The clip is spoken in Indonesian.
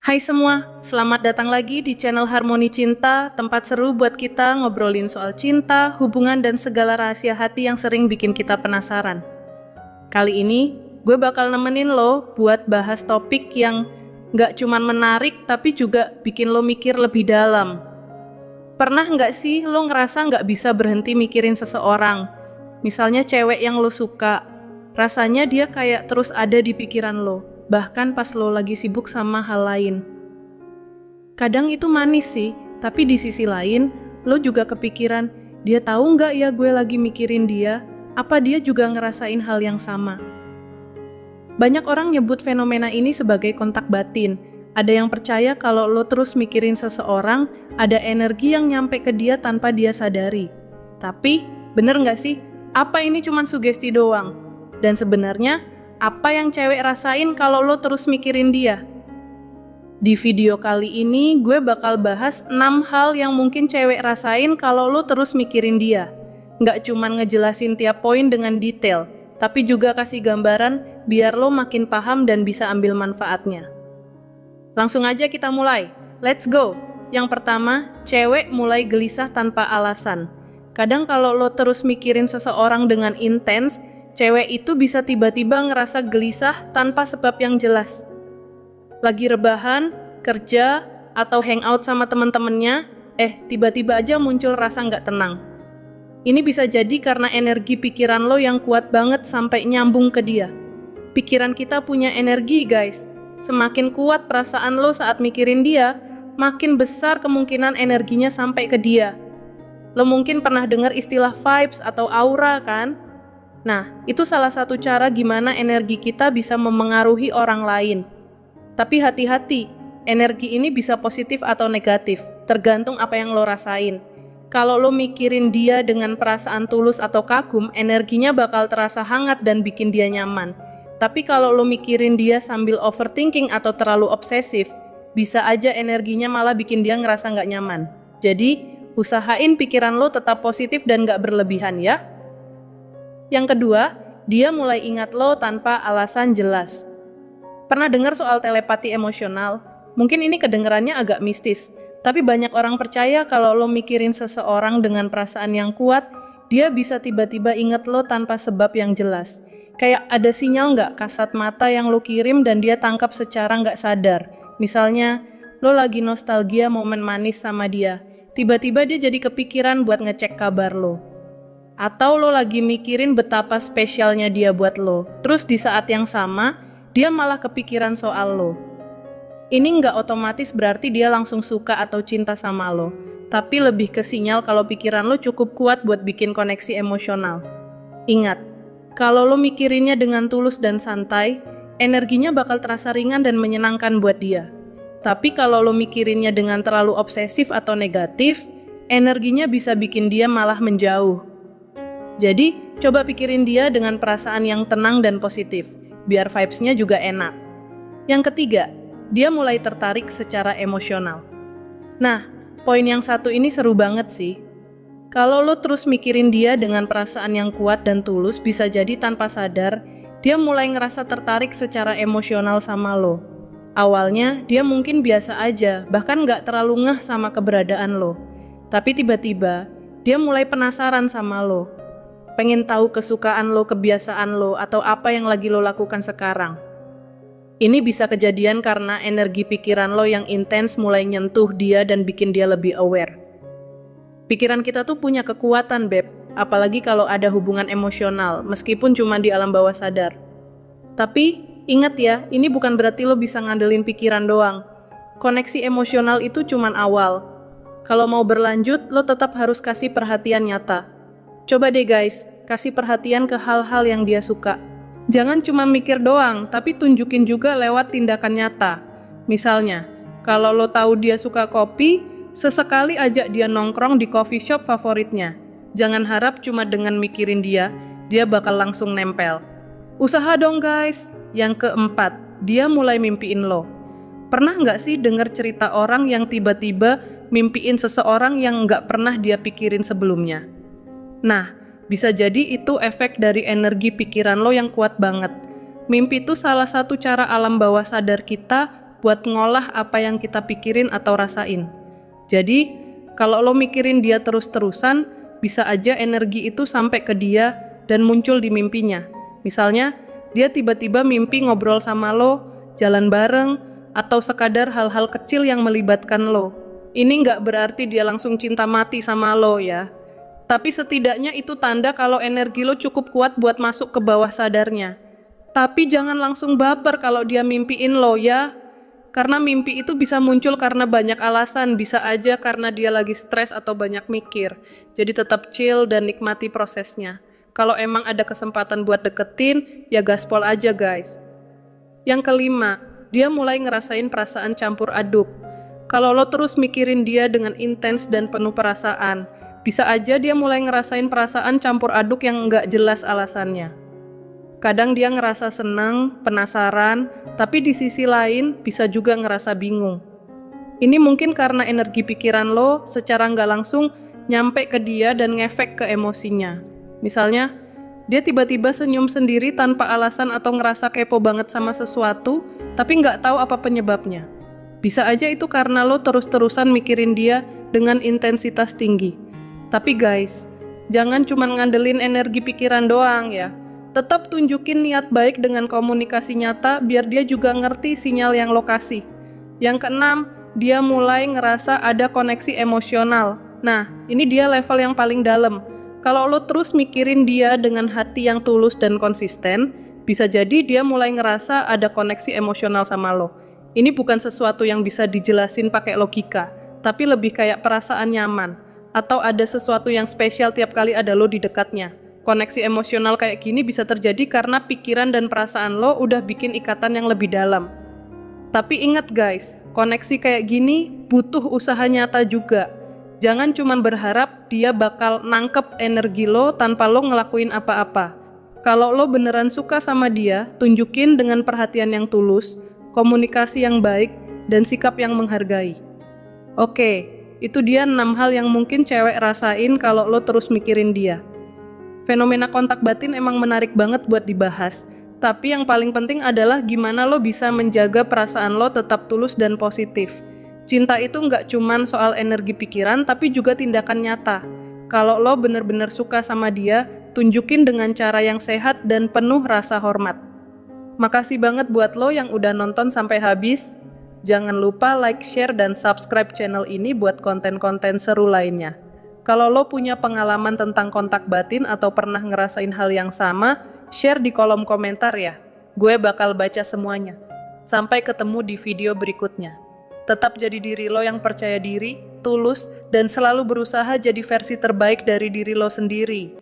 Hai semua, selamat datang lagi di channel Harmoni Cinta, tempat seru buat kita ngobrolin soal cinta, hubungan, dan segala rahasia hati yang sering bikin kita penasaran. Kali ini, gue bakal nemenin lo buat bahas topik yang gak cuman menarik, tapi juga bikin lo mikir lebih dalam. Pernah gak sih lo ngerasa gak bisa berhenti mikirin seseorang? Misalnya cewek yang lo suka, rasanya dia kayak terus ada di pikiran lo. Bahkan pas lo lagi sibuk sama hal lain. Kadang itu manis sih, tapi di sisi lain, lo juga kepikiran, dia tahu nggak ya gue lagi mikirin dia? Apa dia juga ngerasain hal yang sama? Banyak orang nyebut fenomena ini sebagai kontak batin. Ada yang percaya kalau lo terus mikirin seseorang, ada energi yang nyampe ke dia tanpa dia sadari. Tapi, bener nggak sih? Apa ini cuma sugesti doang? Dan sebenarnya, apa yang cewek rasain kalau lo terus mikirin dia? Di video kali ini gue bakal bahas 6 hal yang mungkin cewek rasain kalau lo terus mikirin dia. Nggak cuman ngejelasin tiap poin dengan detail, tapi juga kasih gambaran biar lo makin paham dan bisa ambil manfaatnya. Langsung aja kita mulai. Let's go! Yang pertama, cewek mulai gelisah tanpa alasan. Kadang kalau lo terus mikirin seseorang dengan intens, cewek itu bisa tiba-tiba ngerasa gelisah tanpa sebab yang jelas. Lagi rebahan, kerja, atau hangout sama teman-temannya, tiba-tiba aja muncul rasa nggak tenang. Ini bisa jadi karena energi pikiran lo yang kuat banget sampai nyambung ke dia. Pikiran kita punya energi, guys. Semakin kuat perasaan lo saat mikirin dia, makin besar kemungkinan energinya sampai ke dia. Lo mungkin pernah dengar istilah vibes atau aura, kan? Nah, itu salah satu cara gimana energi kita bisa memengaruhi orang lain. Tapi hati-hati, energi ini bisa positif atau negatif, tergantung apa yang lo rasain. Kalau lo mikirin dia dengan perasaan tulus atau kagum, energinya bakal terasa hangat dan bikin dia nyaman. Tapi kalau lo mikirin dia sambil overthinking atau terlalu obsesif, bisa aja energinya malah bikin dia ngerasa nggak nyaman. Jadi, usahain pikiran lo tetap positif dan nggak berlebihan ya. Yang kedua, dia mulai ingat lo tanpa alasan jelas. Pernah dengar soal telepati emosional? Mungkin ini kedengarannya agak mistis, tapi banyak orang percaya kalau lo mikirin seseorang dengan perasaan yang kuat, dia bisa tiba-tiba ingat lo tanpa sebab yang jelas. Kayak ada sinyal nggak kasat mata yang lo kirim dan dia tangkap secara nggak sadar. Misalnya, lo lagi nostalgia momen manis sama dia, tiba-tiba dia jadi kepikiran buat ngecek kabar lo. Atau lo lagi mikirin betapa spesialnya dia buat lo, terus di saat yang sama, dia malah kepikiran soal lo. Ini nggak otomatis berarti dia langsung suka atau cinta sama lo, tapi lebih ke sinyal kalau pikiran lo cukup kuat buat bikin koneksi emosional. Ingat, kalau lo mikirinnya dengan tulus dan santai, energinya bakal terasa ringan dan menyenangkan buat dia. Tapi kalau lo mikirinnya dengan terlalu obsesif atau negatif, energinya bisa bikin dia malah menjauh. Jadi, coba pikirin dia dengan perasaan yang tenang dan positif, biar vibes-nya juga enak. Yang ketiga, dia mulai tertarik secara emosional. Nah, poin yang satu ini seru banget sih. Kalau lo terus mikirin dia dengan perasaan yang kuat dan tulus, bisa jadi tanpa sadar, dia mulai ngerasa tertarik secara emosional sama lo. Awalnya, dia mungkin biasa aja, bahkan nggak terlalu ngeh sama keberadaan lo. Tapi tiba-tiba, dia mulai penasaran sama lo. Pengen tahu kesukaan lo, kebiasaan lo, atau apa yang lagi lo lakukan sekarang. Ini bisa kejadian karena energi pikiran lo yang intens mulai nyentuh dia dan bikin dia lebih aware. Pikiran kita tuh punya kekuatan, Beb, apalagi kalau ada hubungan emosional, meskipun cuma di alam bawah sadar. Tapi, ingat ya, ini bukan berarti lo bisa ngandelin pikiran doang. Koneksi emosional itu cuma awal. Kalau mau berlanjut, lo tetap harus kasih perhatian nyata. Coba deh guys, kasih perhatian ke hal-hal yang dia suka. Jangan cuma mikir doang, tapi tunjukin juga lewat tindakan nyata. Misalnya, kalau lo tahu dia suka kopi, sesekali ajak dia nongkrong di coffee shop favoritnya. Jangan harap cuma dengan mikirin dia bakal langsung nempel. Usaha dong guys. Yang keempat, dia mulai mimpiin lo. Pernah nggak sih dengar cerita orang yang tiba-tiba mimpiin seseorang yang nggak pernah dia pikirin sebelumnya? Nah, bisa jadi itu efek dari energi pikiran lo yang kuat banget. Mimpi itu salah satu cara alam bawah sadar kita buat ngolah apa yang kita pikirin atau rasain. Jadi, kalau lo mikirin dia terus-terusan, bisa aja energi itu sampai ke dia dan muncul di mimpinya. Misalnya, dia tiba-tiba mimpi ngobrol sama lo, jalan bareng, atau sekadar hal-hal kecil yang melibatkan lo. Ini nggak berarti dia langsung cinta mati sama lo ya. Tapi setidaknya itu tanda kalau energi lo cukup kuat buat masuk ke bawah sadarnya. Tapi jangan langsung baper kalau dia mimpiin lo ya. Karena mimpi itu bisa muncul karena banyak alasan, bisa aja karena dia lagi stres atau banyak mikir. Jadi tetap chill dan nikmati prosesnya. Kalau emang ada kesempatan buat deketin, ya gaspol aja guys. Yang kelima, dia mulai ngerasain perasaan campur aduk. Kalau lo terus mikirin dia dengan intens dan penuh perasaan, bisa aja dia mulai ngerasain perasaan campur aduk yang nggak jelas alasannya. Kadang dia ngerasa senang, penasaran, tapi di sisi lain bisa juga ngerasa bingung. Ini mungkin karena energi pikiran lo secara nggak langsung nyampe ke dia dan ngefek ke emosinya. Misalnya, dia tiba-tiba senyum sendiri tanpa alasan atau ngerasa kepo banget sama sesuatu, tapi nggak tahu apa penyebabnya. Bisa aja itu karena lo terus-terusan mikirin dia dengan intensitas tinggi. Tapi guys, jangan cuma ngandelin energi pikiran doang ya. Tetap tunjukin niat baik dengan komunikasi nyata biar dia juga ngerti sinyal yang lo kasih. Yang keenam, dia mulai ngerasa ada koneksi emosional. Nah, ini dia level yang paling dalam. Kalau lo terus mikirin dia dengan hati yang tulus dan konsisten, bisa jadi dia mulai ngerasa ada koneksi emosional sama lo. Ini bukan sesuatu yang bisa dijelasin pakai logika, tapi lebih kayak perasaan nyaman, atau ada sesuatu yang spesial tiap kali ada lo di dekatnya. Koneksi emosional kayak gini bisa terjadi karena pikiran dan perasaan lo udah bikin ikatan yang lebih dalam. Tapi ingat guys, koneksi kayak gini butuh usaha nyata juga. Jangan cuma berharap dia bakal nangkep energi lo tanpa lo ngelakuin apa-apa. Kalau lo beneran suka sama dia, tunjukin dengan perhatian yang tulus, komunikasi yang baik, dan sikap yang menghargai. Oke, itu dia 6 hal yang mungkin cewek rasain kalau lo terus mikirin dia. Fenomena kontak batin emang menarik banget buat dibahas, tapi yang paling penting adalah gimana lo bisa menjaga perasaan lo tetap tulus dan positif. Cinta itu nggak cuman soal energi pikiran, tapi juga tindakan nyata. Kalau lo bener-bener suka sama dia, tunjukin dengan cara yang sehat dan penuh rasa hormat. Makasih banget buat lo yang udah nonton sampai habis. Jangan lupa like, share, dan subscribe channel ini buat konten-konten seru lainnya. Kalau lo punya pengalaman tentang kontak batin atau pernah ngerasain hal yang sama, share di kolom komentar ya. Gue bakal baca semuanya. Sampai ketemu di video berikutnya. Tetap jadi diri lo yang percaya diri, tulus, dan selalu berusaha jadi versi terbaik dari diri lo sendiri.